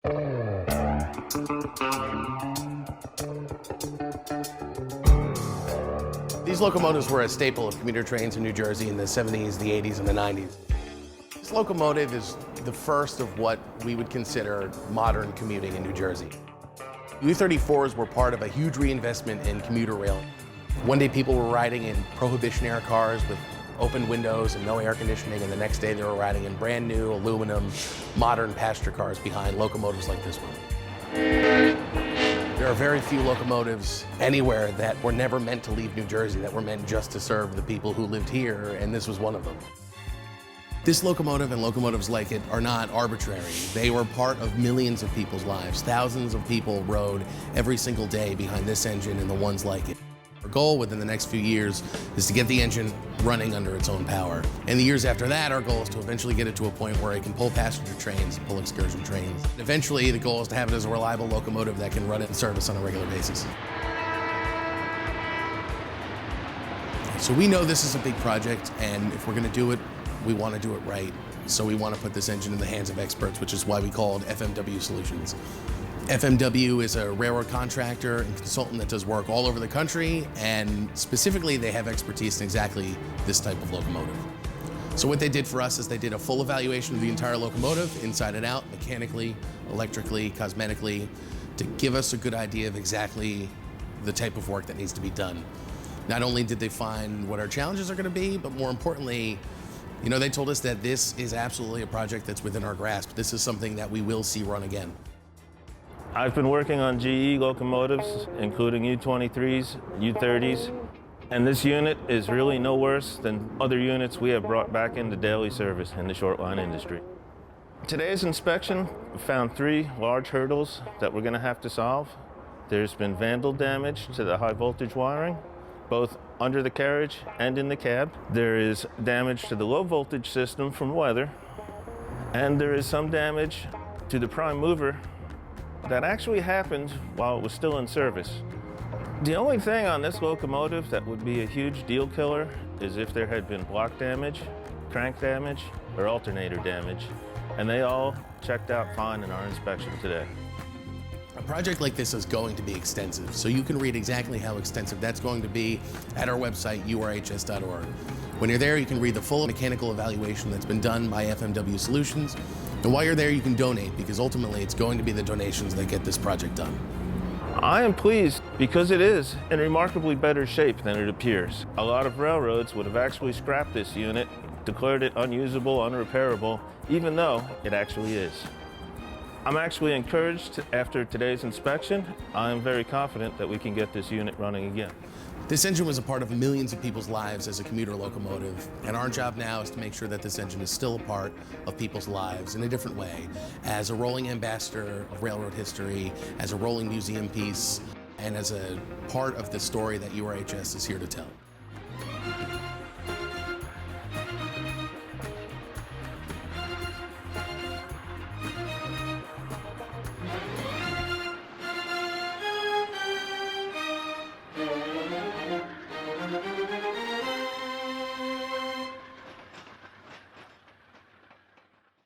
These locomotives were a staple of commuter trains in New Jersey in the 70s, the 80s, and the 90s. This locomotive is the first of what we would consider modern commuting in New Jersey. U-34s were part of a huge reinvestment in commuter rail. One day people were riding in Prohibition-era cars with open windows and no air conditioning, and the next day they were riding in brand new aluminum, modern passenger cars behind locomotives like this one. There are very few locomotives anywhere that were never meant to leave New Jersey, that were meant just to serve the people who lived here, and this was one of them. This locomotive and locomotives like it are not arbitrary. They were part of millions of people's lives. Thousands of people rode every single day behind this engine and the ones like it. Our goal within the next few years is to get the engine running under its own power. In the years after that, our goal is to eventually get it to a point where it can pull passenger trains, pull excursion trains. Eventually, the goal is to have it as a reliable locomotive that can run it in service on a regular basis. So we know this is a big project, and if we're going to do it, we want to do it right. So we want to put this engine in the hands of experts, which is why we call it FMW Solutions. FMW is a railroad contractor and consultant that does work all over the country, and specifically they have expertise in exactly this type of locomotive. So what they did for us is they did a full evaluation of the entire locomotive, inside and out, mechanically, electrically, cosmetically, to give us a good idea of exactly the type of work that needs to be done. Not only did they find what our challenges are going to be, but more importantly, they told us that this is absolutely a project that's within our grasp. This is something that we will see run again. I've been working on GE locomotives, including U-23s, U-30s, and this unit is really no worse than other units we have brought back into daily service in the short line industry. Today's inspection found 3 large hurdles that we're going to have to solve. There's been vandal damage to the high voltage wiring, both under the carriage and in the cab. There is damage to the low voltage system from weather, and there is some damage to the prime mover that actually happened while it was still in service. The only thing on this locomotive that would be a huge deal killer is if there had been block damage, crank damage, or alternator damage, and they all checked out fine in our inspection today. A project like this is going to be extensive, so you can read exactly how extensive that's going to be at our website, urhs.org. When you're there, you can read the full mechanical evaluation that's been done by FMW Solutions. And while you're there, you can donate, because ultimately it's going to be the donations that get this project done. I am pleased because it is in remarkably better shape than it appears. A lot of railroads would have actually scrapped this unit, declared it unusable, unrepairable, even though it actually is. I'm actually encouraged after today's inspection. I am very confident that we can get this unit running again. This engine was a part of millions of people's lives as a commuter locomotive, and our job now is to make sure that this engine is still a part of people's lives in a different way, as a rolling ambassador of railroad history, as a rolling museum piece, and as a part of the story that URHS is here to tell.